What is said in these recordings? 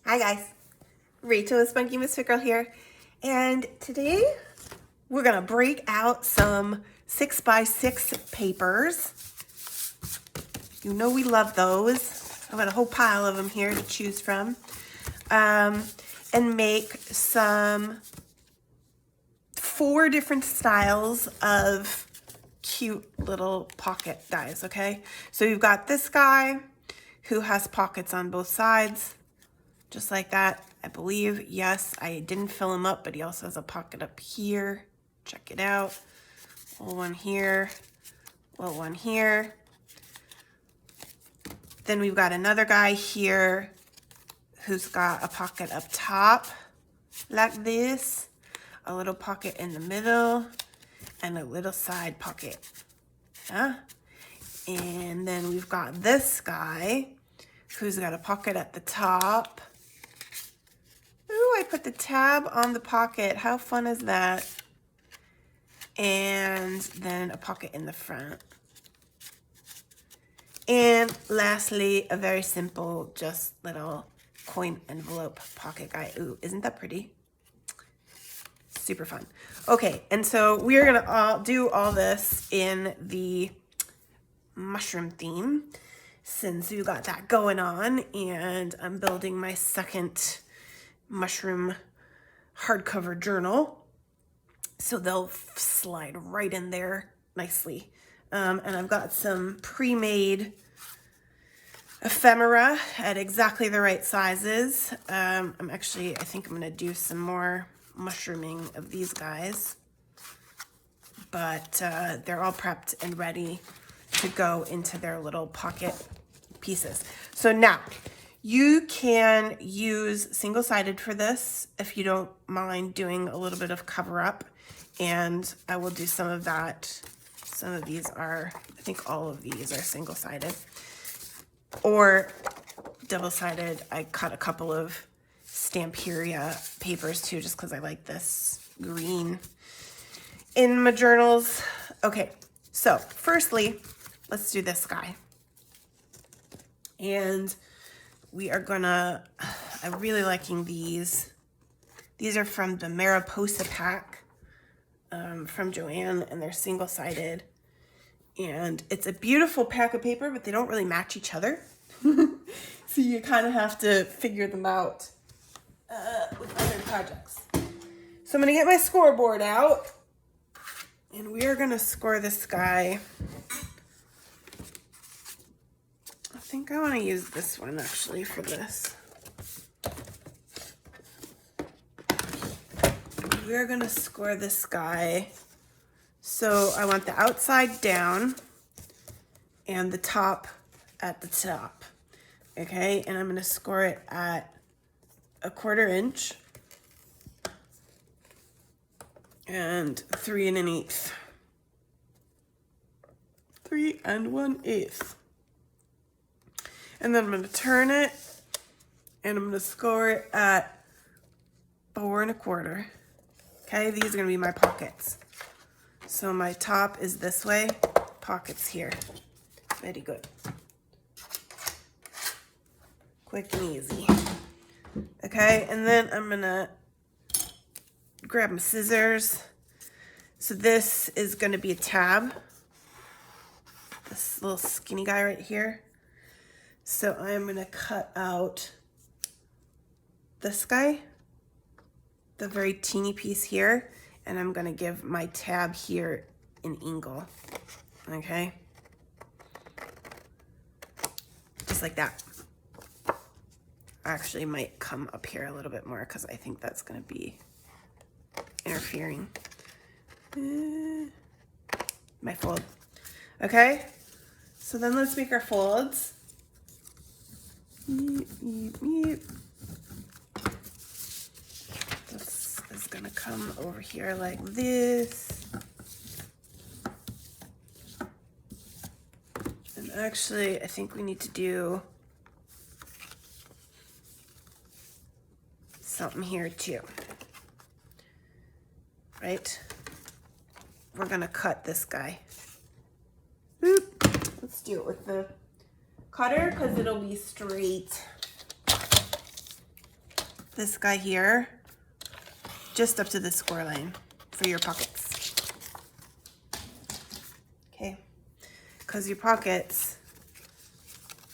Hi guys, Rachel with Spunky Misfit Girl here, and today we're gonna break out some 6x6 papers. You know we love those. I've got a whole pile of them here to choose from, and make some 4 different styles of cute little pocket guys. Okay, so you've got this guy who has pockets on both sides. Just like that, I believe. Yes, I didn't fill him up, but he also has a pocket up here. Check it out. Little one here, little one here. Then we've got another guy here who's got a pocket up top like this, a little pocket in the middle, and a little side pocket. And then we've got this guy who's got a pocket at the top. Ooh, I put the tab on the pocket. How fun is that? And then a pocket in the front. And lastly, a very simple, just little coin envelope pocket guy. Ooh, isn't that pretty? Super fun. Okay, and so we're gonna do all this in the mushroom theme since we got that going on, and I'm building my second mushroom hardcover journal, so they'll slide right in there nicely. And I've got some pre-made ephemera at exactly the right sizes. I think I'm gonna do some more mushrooming of these guys, but they're all prepped and ready to go into their little pocket pieces. So now you can use single-sided for this if you don't mind doing a little bit of cover up, and I will do some of that. Some of these are, I think all of these are single-sided or double-sided. I cut a couple of Stamperia papers too, just because I like this green in my journals. Okay, so firstly, let's do this guy. And we are gonna, I'm really liking these. These are from the Mariposa pack from Joanne, and they're single-sided. And it's a beautiful pack of paper, but they don't really match each other. So you kind of have to figure them out with other projects. So I'm gonna get my scoreboard out, and we are gonna score this guy. I think I want to use this one actually for this. We're gonna score this guy. So I want the outside down and the top at the top. Okay, and I'm gonna score it at 1/4 inch and 3 1/8. 3 1/8. And then I'm going to turn it, and I'm going to score it at 4 1/4. Okay, these are going to be my pockets. So my top is this way, pockets here. Very good. Quick and easy. Okay, and then I'm going to grab my scissors. So this is going to be a tab. This little skinny guy right here. So I'm gonna cut out this guy, the very teeny piece here, and I'm gonna give my tab here an angle, okay? Just like that. I actually might come up here a little bit more because I think that's gonna be interfering. My fold, okay? So then let's make our folds. This is gonna come over here like this. And actually, I think we need to do something here too. Right? We're gonna cut this guy. Boop. Let's do it with the cutter because it'll be straight. this guy here just up to the score line for your pockets. Okay, because your pockets,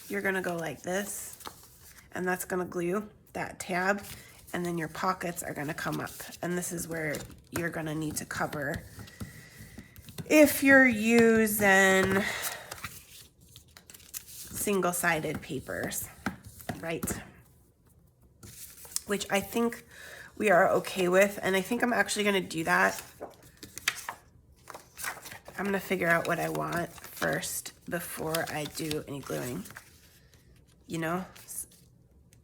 you're gonna go like this, and that's gonna glue that tab, and then your pockets are gonna come up, and this is where you're gonna need to cover if you're using single-sided papers, right? Which I think we are okay with, and I think I'm actually gonna do that. I'm gonna figure out what I want first before I do any gluing. You know?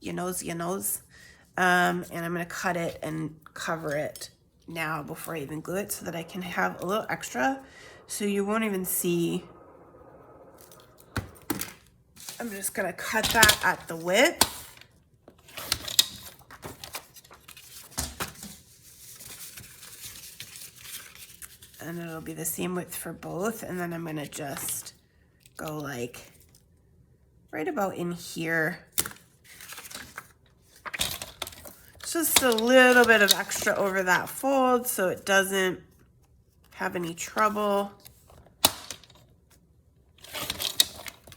You knows. And I'm gonna cut it and cover it now before I even glue it so that I can have a little extra so you won't even see. I'm just gonna cut that at the width. And it'll be the same width for both. And then I'm gonna just go like right about in here. Just a little bit of extra over that fold so it doesn't have any trouble.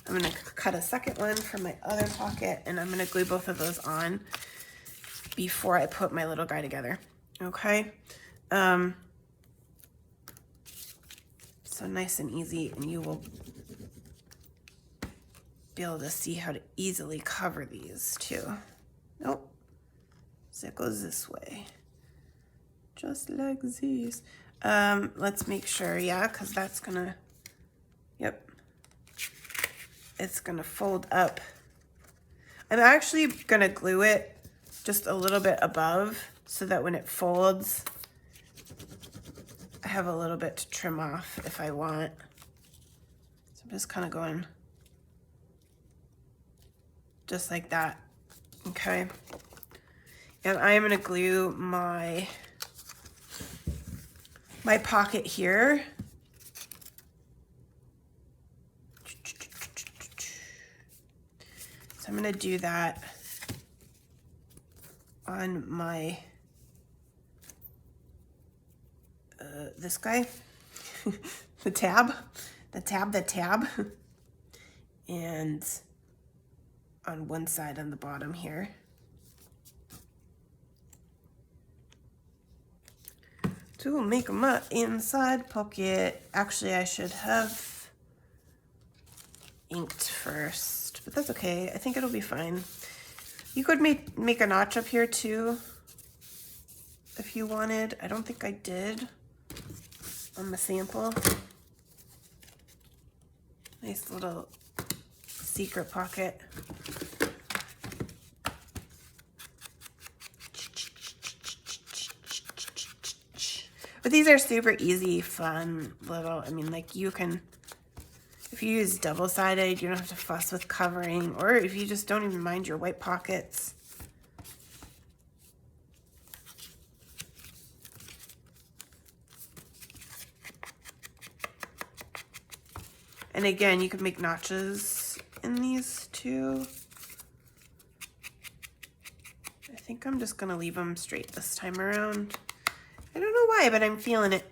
I'm gonna cut a second one for my other pocket, and I'm gonna glue both of those on before I put my little guy together, okay? So nice and easy, and you will be able to see how to easily cover these too. Nope, so it goes this way, just like this. Let's make sure, yeah, because that's gonna, yep, it's gonna fold up. I'm actually gonna glue it just a little bit above so that when it folds, I have a little bit to trim off if I want. So I'm just kind of going just like that, okay? And I am gonna glue my pocket here. So I'm gonna do that on my, this guy, the tab, and on one side on the bottom here. To make my inside pocket. Actually, I should have inked first, but that's okay. I think it'll be fine. You could make a notch up here too, if you wanted. I don't think I did on the sample. Nice little secret pocket. But these are super easy, fun little, I mean, like you can, if you use double-sided, you don't have to fuss with covering, or if you just don't even mind your white pockets. And again, you can make notches in these too. I think I'm just gonna leave them straight this time around. I don't know why, but I'm feeling it.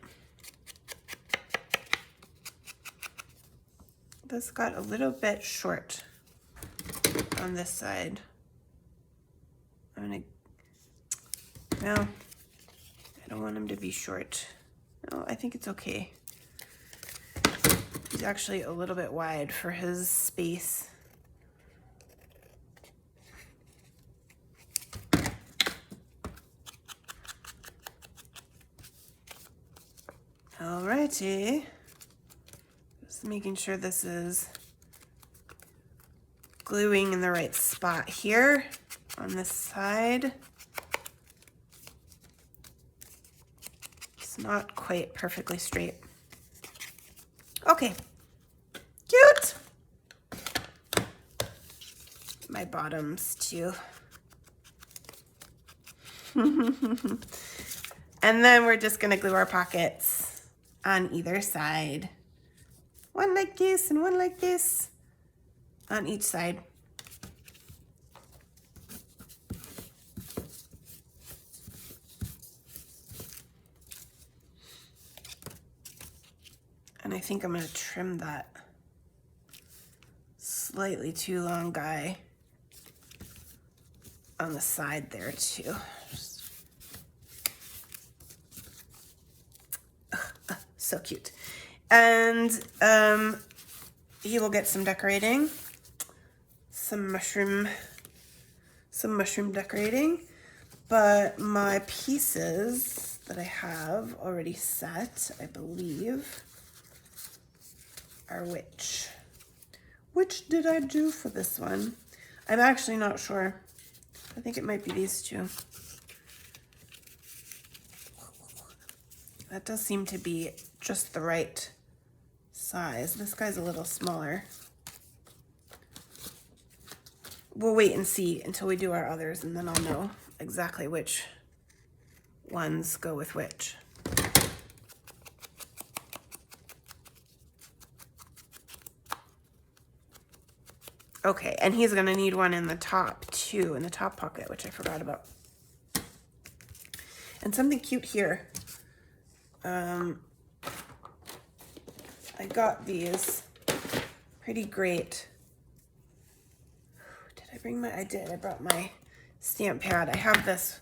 This got a little bit short on this side. No, I don't want him to be short. No, I think it's okay. He's actually a little bit wide for his space. Alrighty. Just making sure this is gluing in the right spot here on this side. It's not quite perfectly straight. Okay, cute. My bottoms too. And then we're just gonna glue our pockets on either side. One like this and one like this on each side. And I think I'm going to trim that slightly too long guy on the side there too. So cute. And he will get some decorating, some mushroom decorating. But my pieces that I have already set, I believe, are which? Which did I do for this one? I'm actually not sure. I think it might be these two. That does seem to be just the right size. This guy's a little smaller. We'll wait and see until we do our others, and then I'll know exactly which ones go with which. Okay, and he's gonna need one in the top too, in the top pocket, which I forgot about. And something cute here. I got these pretty great. Did I bring my, I did, I brought my stamp pad. I have this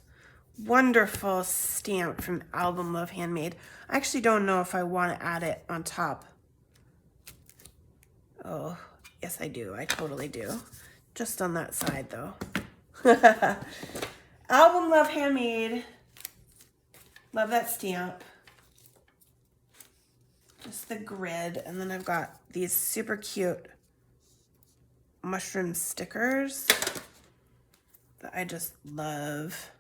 wonderful stamp from Album Love Handmade. I actually don't know if I want to add it on top. Oh, yes I do, I totally do. Just on that side though. Album Love Handmade. Love that stamp. Just the grid, and then I've got these super cute mushroom stickers that I just love.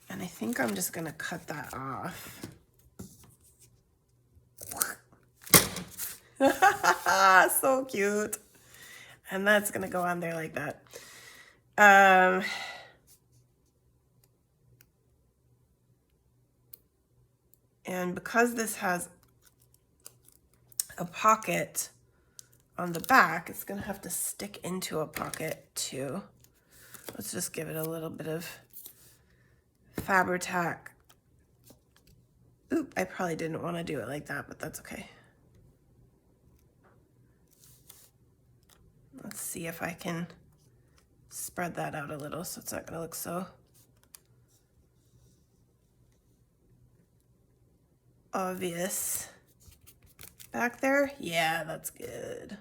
And I think I'm just gonna cut that off. So cute. And that's gonna go on there like that. And because this has a pocket on the back, it's gonna have to stick into a pocket too. Let's just give it a little bit of Fabri-Tac. Oop, I probably didn't want to do it like that, but that's okay. Let's see if I can spread that out a little so it's not gonna look so obvious back there. Yeah, that's good.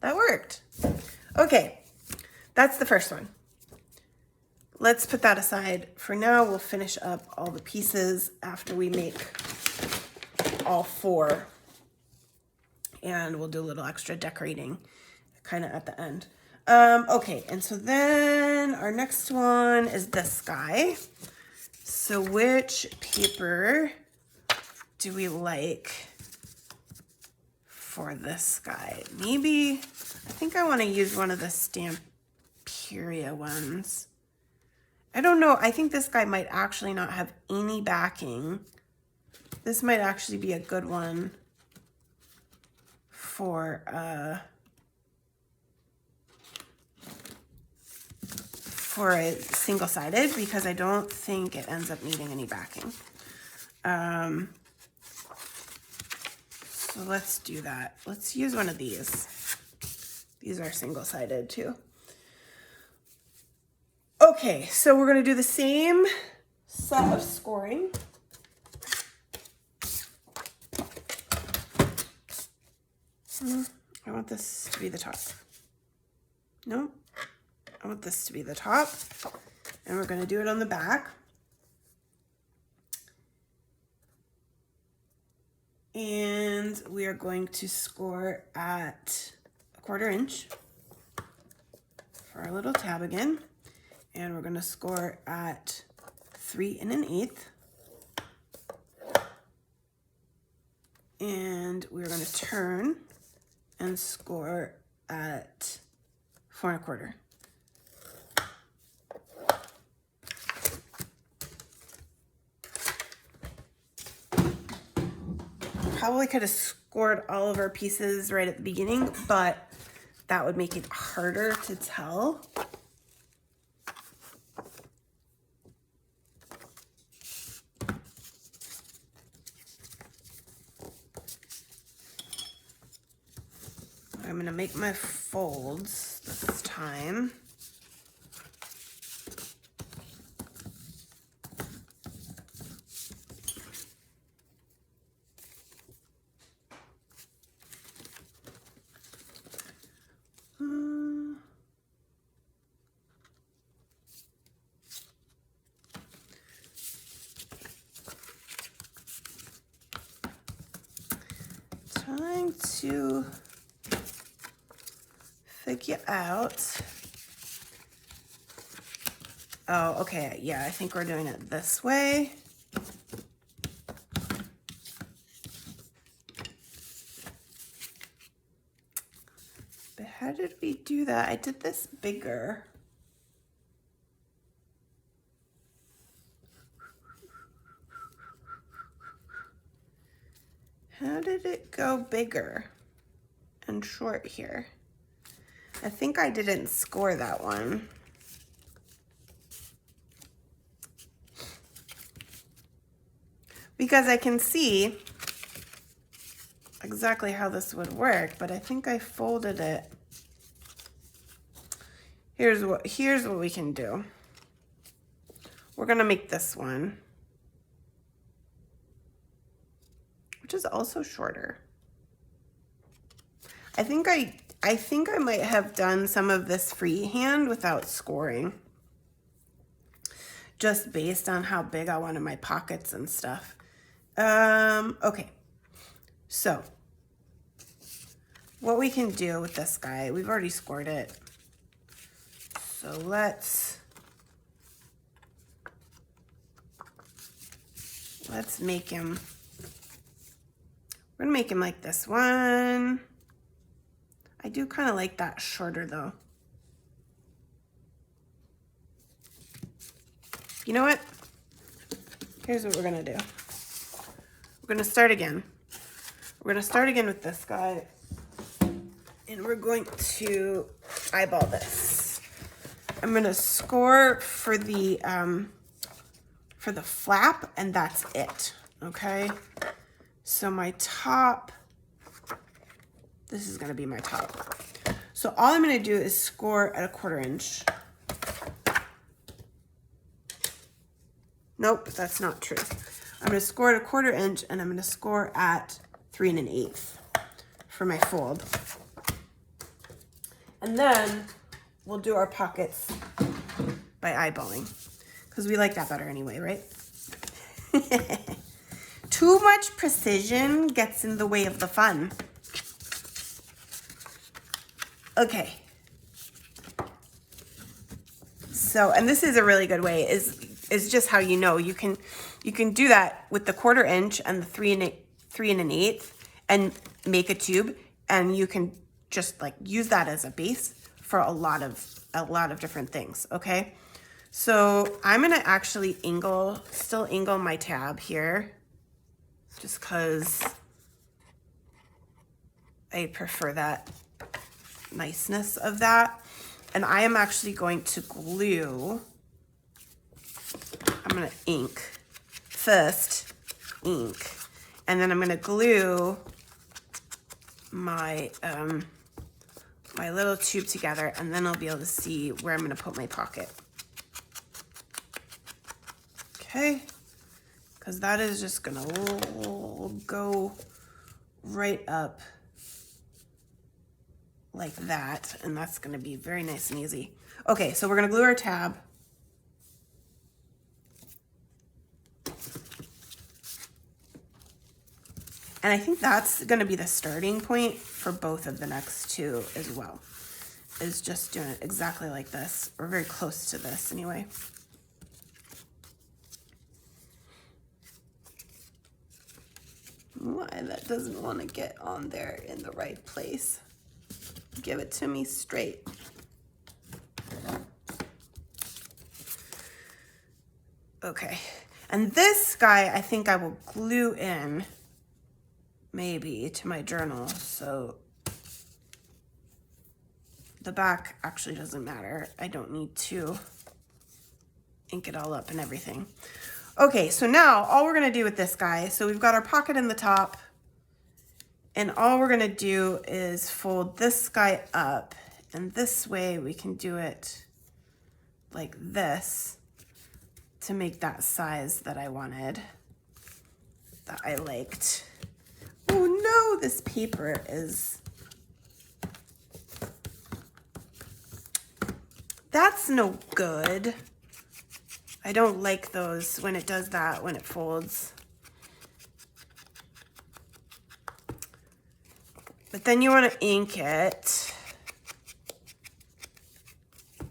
That worked. Okay, that's the first one. Let's put that aside for now. We'll finish up all the pieces after we make all four, and we'll do a little extra decorating kind of at the end. Okay, and so then our next one is this guy. So which paper do we like for this guy? Maybe, I think I want to use one of the Stamperia ones. I don't know. I think this guy might actually not have any backing. This might actually be a good one for a single-sided, because I don't think it ends up needing any backing. So let's do that. Let's use one of these. These are single-sided too. Okay, so we're gonna do the same set of scoring. I want this to be the top. No, I want this to be the top. And we're gonna do it on the back. And we are going to score at 1/4 inch for our little tab again. And we're gonna score at 3 1/8. And we're gonna turn and score at 4 1/4. Probably could have scored all of our pieces right at the beginning, but that would make it harder to tell. gonna make my folds this time. Trying to figure out. Oh, okay, yeah, I think we're doing it this way. But how did we do that? I did this bigger. How did it go bigger and short here? I think I didn't score that one. Because I can see exactly how this would work, but I think I folded it. Here's what we can do. We're gonna make this one, which is also shorter. I think I might have done some of this freehand without scoring, just based on how big I wanted my pockets and stuff. Okay, so what we can do with this guy, we've already scored it. So let's make him, we're gonna make him like this one. I do kind of like that shorter though. You know what? Here's what we're gonna do. We're gonna start again. We're gonna start again with this guy, and we're going to eyeball this. I'm gonna score for the flap, and that's it. Okay. So my top. This is gonna be my top. So all I'm gonna do is score at 1/4 inch. Nope, that's not true. I'm gonna score at 1/4 inch, and I'm gonna score at 3 1/8 for my fold. And then we'll do our pockets by eyeballing, because we like that better anyway, right? Too much precision gets in the way of the fun. Okay. So, and this is a really good way, is just how you know you can do that with the 1/4 inch and the 3 1/8 and make a tube, and you can just like use that as a base for a lot of different things. Okay, so I'm gonna actually still angle my tab here, just because I prefer that niceness of that. And I am actually going to glue. I'm gonna ink first, ink, and then I'm gonna glue my my little tube together, and then I'll be able to see where I'm gonna put my pocket. Okay, because that is just gonna go right up like that, and that's gonna be very nice and easy. Okay, so we're gonna glue our tab. And I think that's gonna be the starting point for both of the next two as well, is just doing it exactly like this, or very close to this anyway. Why that doesn't want to get on there in the right place. Give it to me straight. Okay, and this guy I think I will glue in maybe to my journal, so the back actually doesn't matter. I don't need to ink it all up and everything. Okay, so now all we're gonna do with this guy, so we've got our pocket in the top, And all we're gonna do is fold this guy up, and this way we can do it like this to make that size that I wanted, that I liked. Oh no, this paper is, that's no good. I don't like those when it does that, when it folds. But then you want to ink it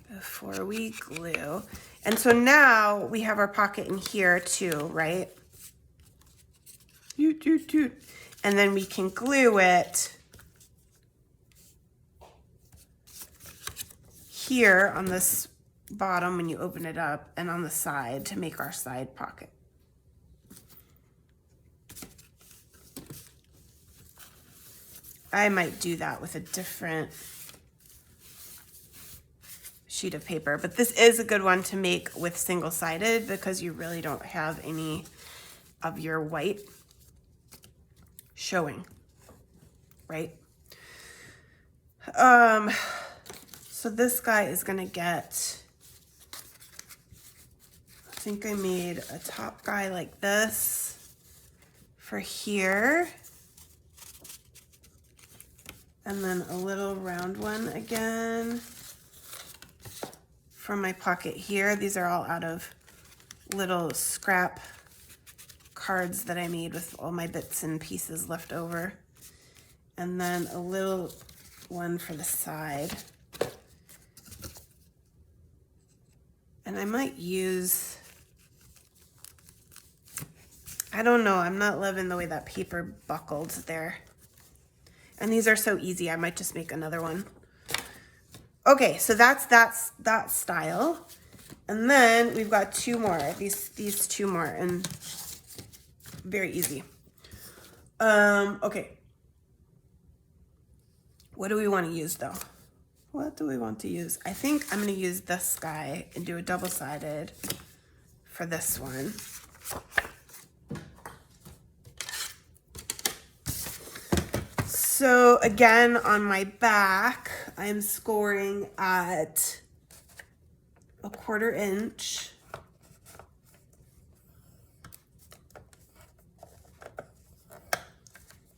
before we glue. And so now we have our pocket in here too, right? Toot, toot, toot. And then we can glue it here on this bottom when you open it up, and on the side to make our side pocket. I might do that with a different sheet of paper, but this is a good one to make with single-sided because you really don't have any of your white showing, right? So this guy is gonna get, I think I made a top guy like this for here. And then a little round one again for my pocket here. These are all out of little scrap cards that I made with all my bits and pieces left over. And then a little one for the side. And I might use, I don't know, I'm not loving the way that paper buckled there. And these are so easy, I might just make another one. Okay, so that's that style. And then we've got two more, these two more, and very easy. Okay. What do we want to use though? What do we want to use? I think I'm gonna use this guy and do a double-sided for this one. So again, on my back, I'm scoring at 1/4 inch.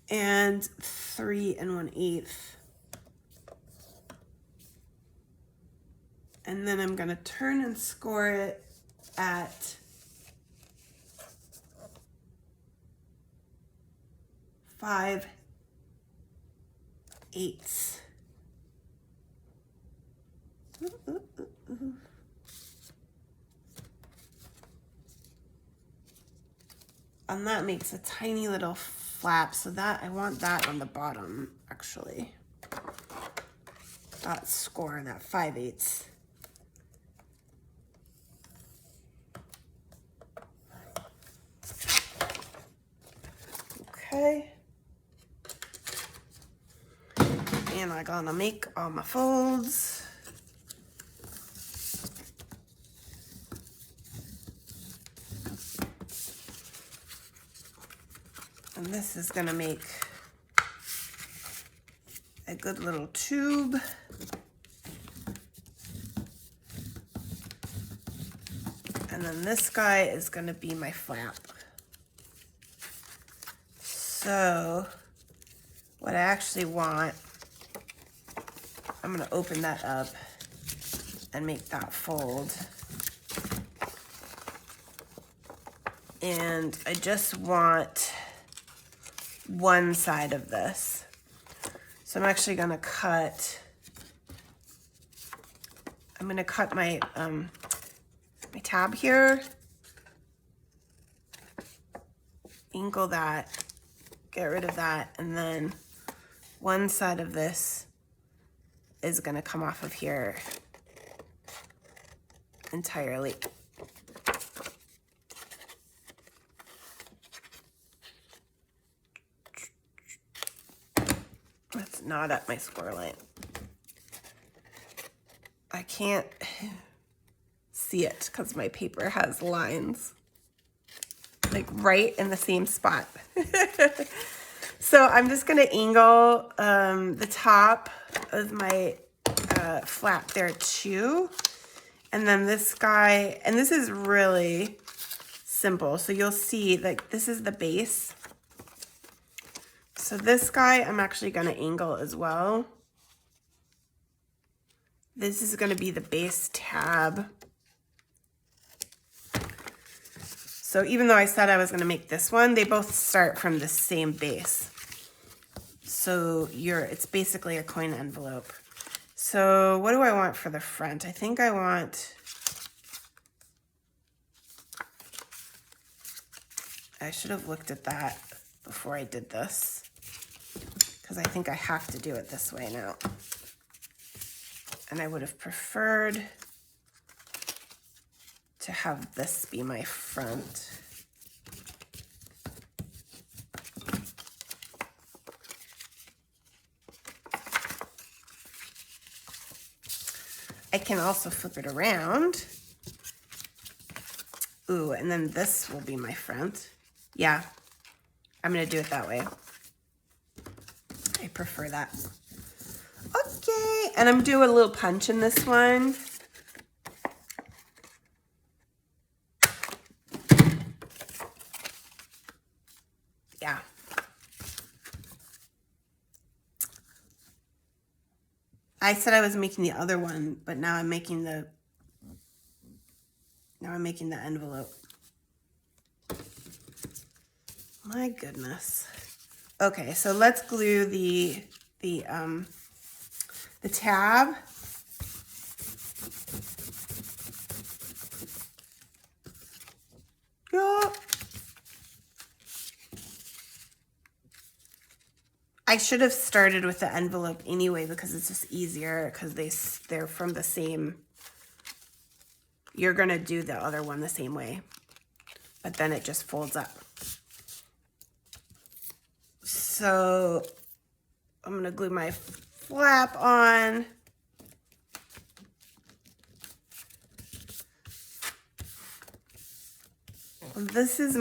And 3 1/8. And then I'm gonna turn and score it at 5/8. And that makes a tiny little flap, so that I want that on the bottom actually. That score, that 5/8. Okay. And I'm gonna make all my folds. And this is gonna make a good little tube. And then this guy is gonna be my flap. So what I actually want, I'm gonna open that up and make that fold. And I just want one side of this. So I'm actually gonna cut, I'm gonna cut my, my tab here, inkle that, get rid of that, and then one side of this is gonna come off of here entirely. That's not at my score line. I can't see it because my paper has lines like right in the same spot. So I'm just gonna angle the top of my flap there too. And then this guy, and this is really simple. So you'll see that this is the base. So this guy, I'm actually gonna angle as well. This is gonna be the base tab. So even though I said I was gonna make this one, they both start from the same base. So it's basically a coin envelope. So what do I want for the front? I think I should have looked at that before I did this, because I think I have to do it this way now. And I would have preferred to have this be my front. I can also flip it around. Ooh, and then this will be my front. Yeah, I'm gonna do it that way. I prefer that. Okay, and I'm doing a little punch in this one. Yeah. I said I was making the other one, but now I'm making the envelope. My goodness. Okay, so let's glue the tab. Yeah. I should have started with the envelope anyway, because it's just easier, because they're from the same. You're gonna do the other one the same way, but then it just folds up. So I'm gonna glue my flap on. This is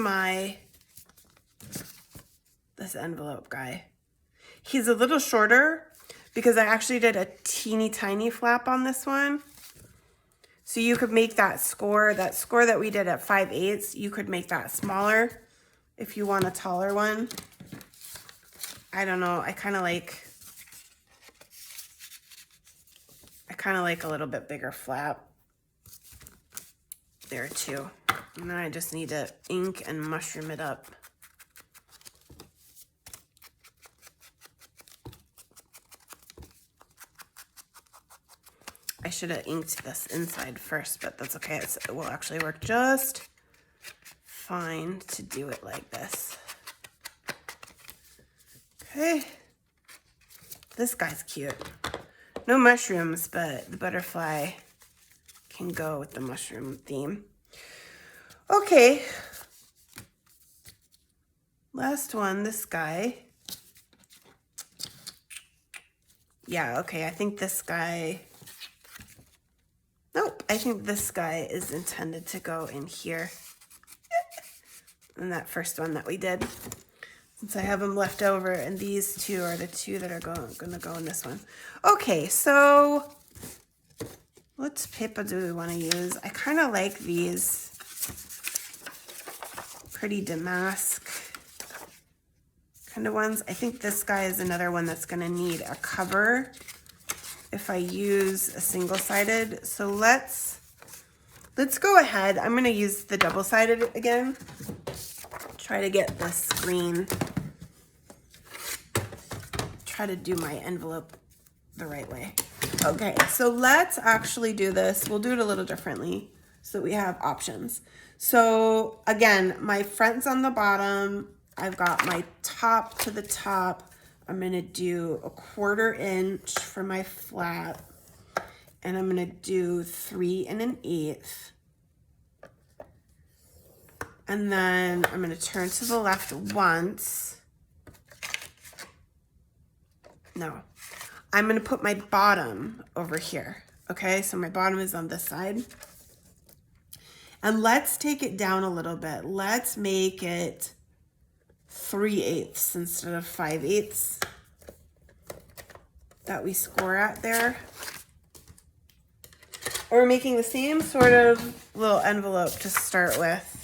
this envelope guy. He's a little shorter because I actually did a teeny tiny flap on this one. So you could make that score that we did at 5/8, you could make that smaller if you want a taller one. I don't know, I kind of like a little bit bigger flap there too. And then I just need to ink and mushroom it up. I should have inked this inside first, but that's okay. It will actually work just fine to do it like this. Okay. This guy's cute. No mushrooms, but the butterfly can go with the mushroom theme. Okay. Last one, this guy. Yeah, okay, I think this guy... Nope, I think this guy is intended to go in here. In that first one that we did. Since I have them left over, and these two are the two that are gonna go in this one. Okay, so what paper do we want to use? I kind of like these pretty damask kind of ones. I think this guy is another one that's gonna need a cover if I use a single-sided. So let's go ahead. I'm gonna use the double-sided again. Try to get this green. Try to do my envelope the right way. Okay, so let's actually do this. We'll do it a little differently so that we have options. So again, my front's on the bottom. I've got my top to the top. I'm gonna do 1/4 inch for my flap, and I'm gonna do 3 1/8. And then I'm gonna turn to the left once. No, I'm gonna put my bottom over here. Okay, so my bottom is on this side. And let's take it down a little bit. Let's make it 3/8 instead of 5/8 that we score at there. We're making the same sort of little envelope to start with.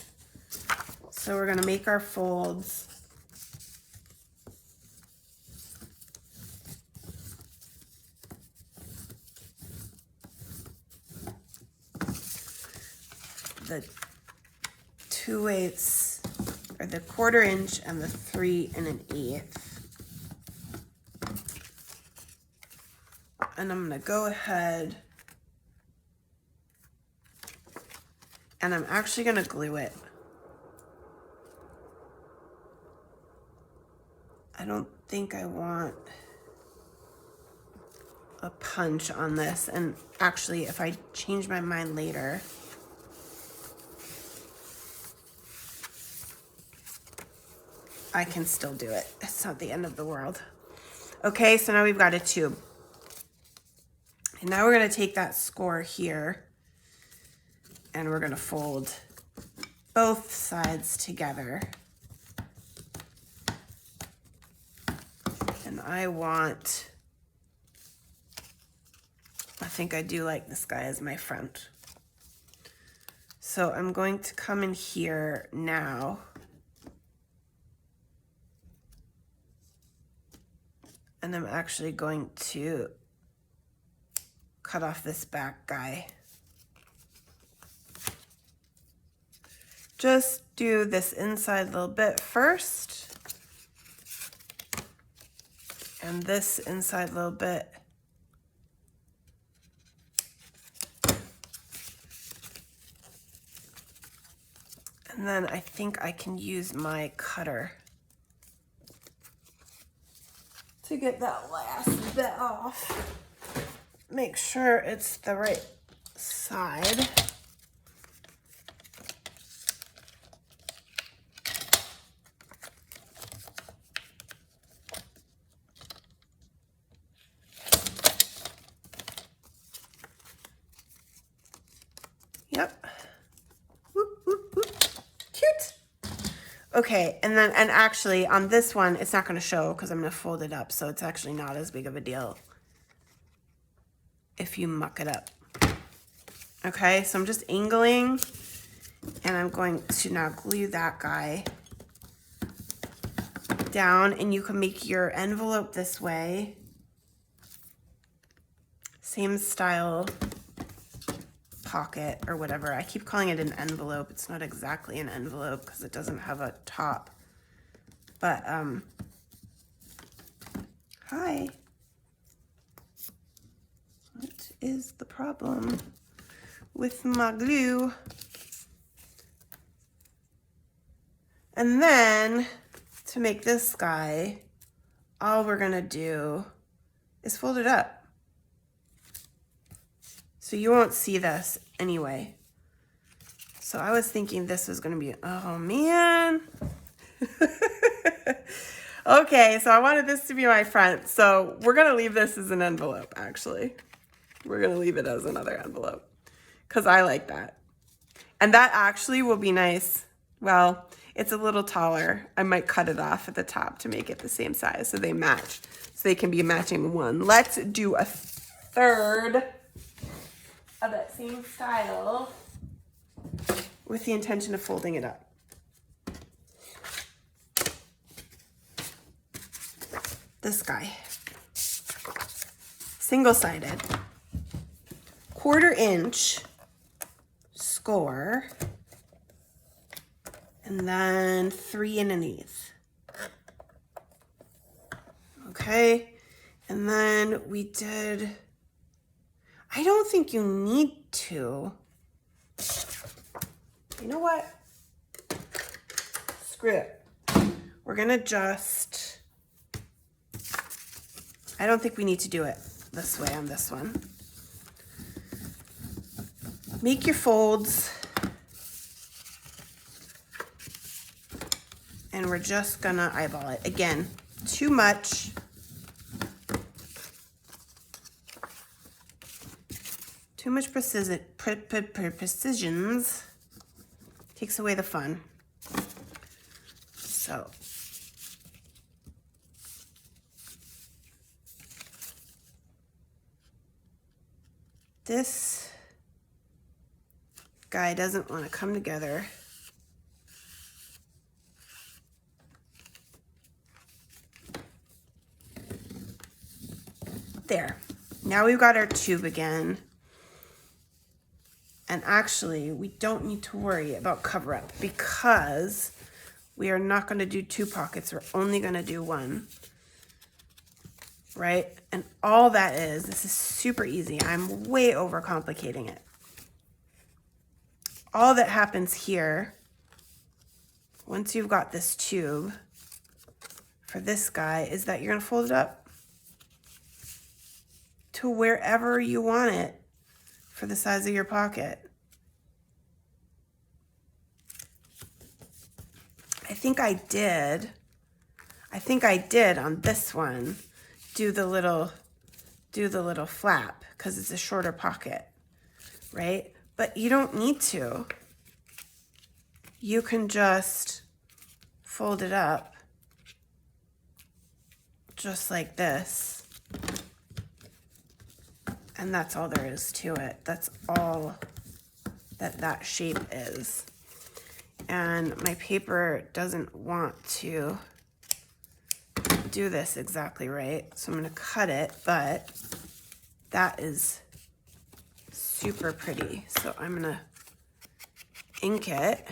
So we're gonna make our folds. The 2/8 or the 1/4 inch and the 3 1/8. And I'm gonna go ahead and I'm actually gonna glue it. I don't think I want a punch on this. And actually, if I change my mind later, I can still do it. It's not the end of the world. Okay, so now we've got a tube. And now we're gonna take that score here and we're gonna fold both sides together. And I think I do like this guy as my front. So I'm going to come in here now. And I'm actually going to cut off this back guy. Just do this inside little bit first. And this inside little bit. And then I think I can use my cutter to get that last bit off. Make sure it's the right side. Yep. Whoop, whoop, whoop. Cute. Okay, and actually on this one, it's not gonna show because I'm gonna fold it up, so it's actually not as big of a deal if you muck it up. Okay, so I'm just angling and I'm going to now glue that guy down, and you can make your envelope this way. Same style pocket or whatever. I keep calling it an envelope. It's not exactly an envelope because it doesn't have a top. But, hi. What is the problem with my glue? And then to make this guy, all we're gonna do is fold it up. So you won't see this anyway. So I was thinking this was gonna be, oh man. Okay, so I wanted this to be my front. So we're gonna leave this as an envelope, actually. We're gonna leave it as another envelope because I like that. And that actually will be nice. Well, it's a little taller. I might cut it off at the top to make it the same size so they match. So they can be a matching one. Let's do a third of that same style with the intention of folding it up. This guy. Single-sided. 1/4 inch score. And then 3 1/8. Okay. And then we did, I don't think you need to. You know what? Screw it. We're gonna just, I don't think we need to do it this way on this one. Make your folds. And we're just gonna eyeball it. Again, too much. Too much precisions takes away the fun. So this guy doesn't want to come together. There. Now we've got our tube again. And actually, we don't need to worry about cover up because we are not going to do 2 pockets. We're only going to do 1. Right? And all that is, this is super easy. I'm way overcomplicating it. All that happens here, once you've got this tube for this guy, is that you're going to fold it up to wherever you want it for the size of your pocket. I think I did on this one do the little flap because it's a shorter pocket, right? But you don't need to. You can just fold it up just like this. And that's all there is to it. That's all that shape is. And my paper doesn't want to do this exactly right. So I'm going to cut it, but that is super pretty. So I'm going to ink it.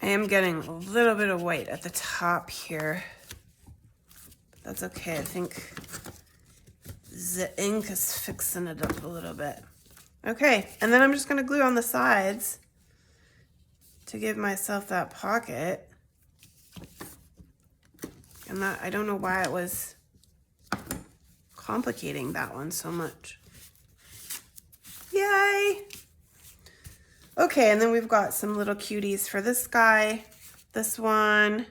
I am getting a little bit of white at the top here. But that's okay. I think the ink is fixing it up a little bit. Okay, and then I'm just going to glue on the sides to give myself that pocket. And that, I don't know why it was complicating that one so much. Yay! Okay, and then we've got some little cuties for this guy. This one.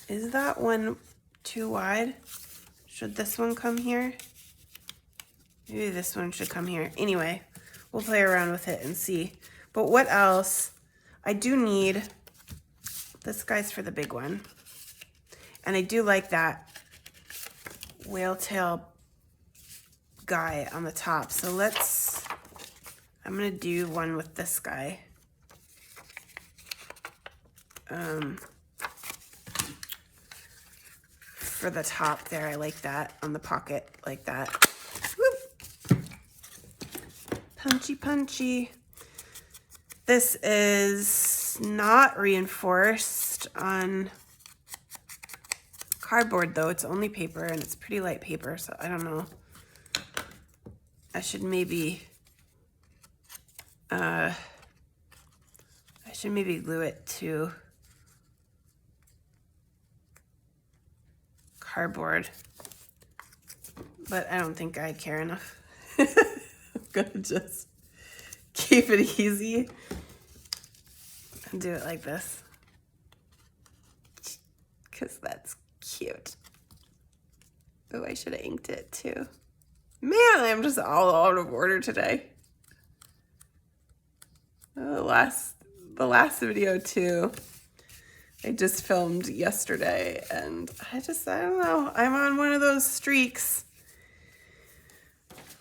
Is that one too wide? Should this one come here? Maybe this one should come here. Anyway, we'll play around with it and see. But what else? I do need, this guy's for the big one. And I do like that whale tail guy on the top. So I'm gonna do one with this guy. For the top there, I like that on the pocket, like that. Whoop. Punchy, punchy. This is not reinforced on cardboard though. It's only paper and it's pretty light paper, so I don't know. I should maybe glue it to cardboard, but I don't think I care enough. I'm gonna just keep it easy and do it like this because that's cute. Oh, I should have inked it too. Man, I'm just all out of order today. The last video too, I just filmed yesterday and I don't know, I'm on one of those streaks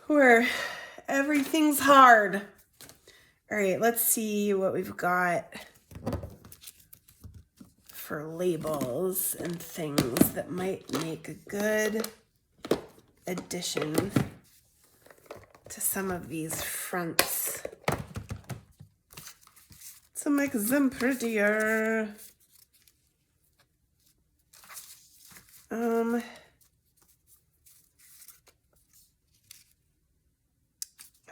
where everything's hard. All right, let's see what we've got for labels and things that might make a good addition to some of these fronts to make them prettier.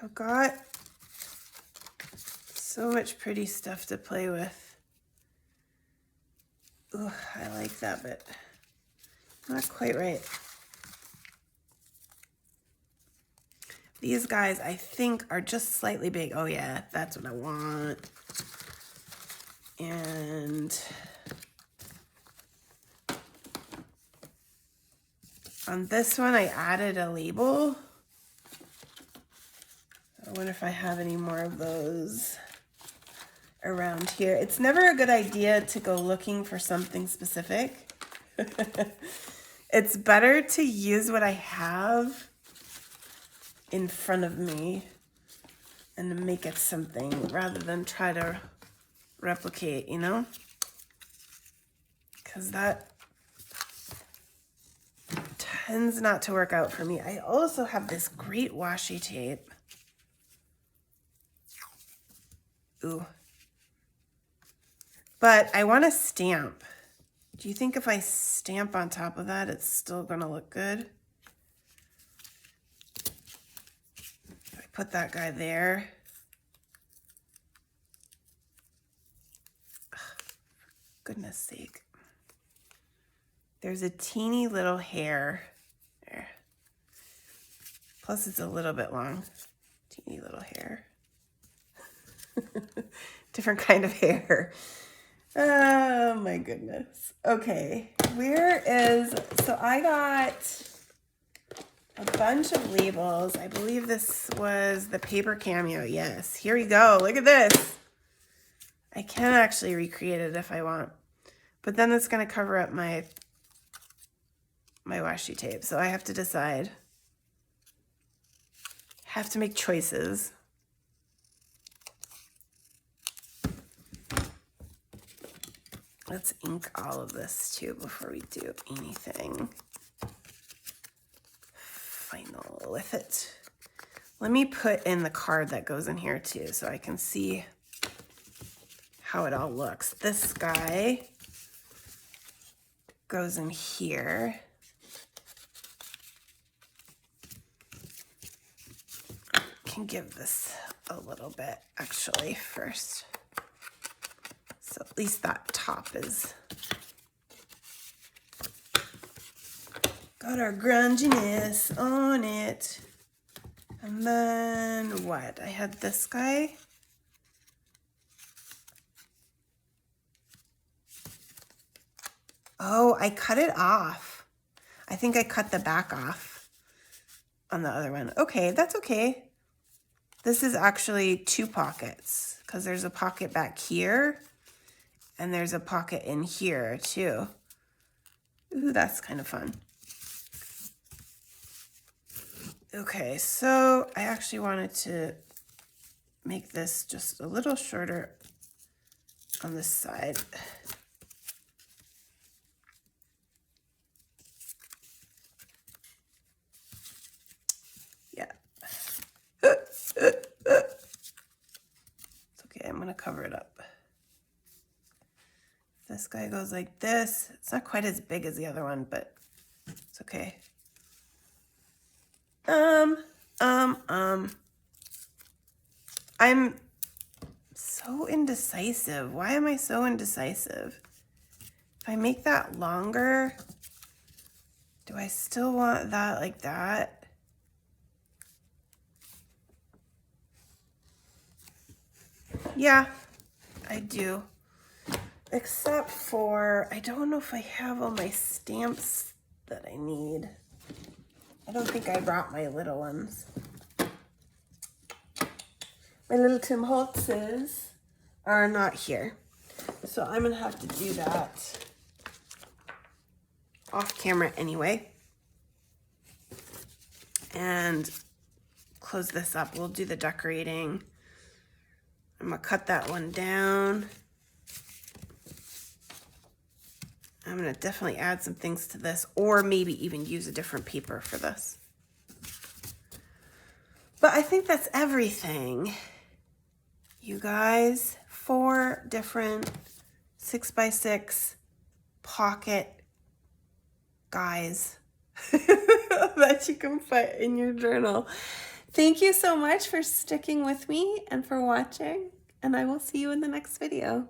I've got so much pretty stuff to play with. Ooh, I like that, but not quite right. These guys, I think, are just slightly big. Oh yeah, that's what I want. And On this one, I added a label. I wonder if I have any more of those around here. It's never a good idea to go looking for something specific. It's better to use what I have in front of me and make it something rather than try to replicate, you know? Because that tends not to work out for me. I also have this great washi tape. Ooh. But I want to stamp. Do you think if I stamp on top of that, it's still going to look good? If I put that guy there. Ugh, for goodness sake. There's a teeny little hair there. Plus it's a little bit long. Teeny little hair. Different kind of hair. Oh my goodness. Okay, so I got a bunch of labels. I believe this was the paper cameo. Yes, here we go. Look at this. I can actually recreate it if I want, but then it's gonna cover up my washi tape. So I have to decide. Have to make choices. Let's ink all of this too before we do anything final with it. Let me put in the card that goes in here too so I can see how it all looks. This guy goes in here. I can give this a little bit actually first. So at least that top is got our grunginess on it. And then what? I had this guy. Oh, I cut it off. I think I cut the back off on the other one. Okay, that's okay. This is actually 2 pockets because there's a pocket back here. And there's a pocket in here too. Ooh, that's kind of fun. Okay, so I actually wanted to make this just a little shorter on this side. Yeah. It's okay, I'm gonna cover it up. This guy goes like this. It's not quite as big as the other one, but it's okay. I'm so indecisive. Why am I so indecisive? If I make that longer, do I still want that like that? Yeah, I do. Except for, I don't know if I have all my stamps that I need. I don't think I brought my little ones. My little Tim Holtz's are not here. So I'm gonna have to do that off camera anyway. And close this up. We'll do the decorating. I'm gonna cut that one down. I'm gonna definitely add some things to this, or maybe even use a different paper for this. But I think that's everything. You guys, 4 different 6x6 pocket guys that you can put in your journal. Thank you so much for sticking with me and for watching, and I will see you in the next video.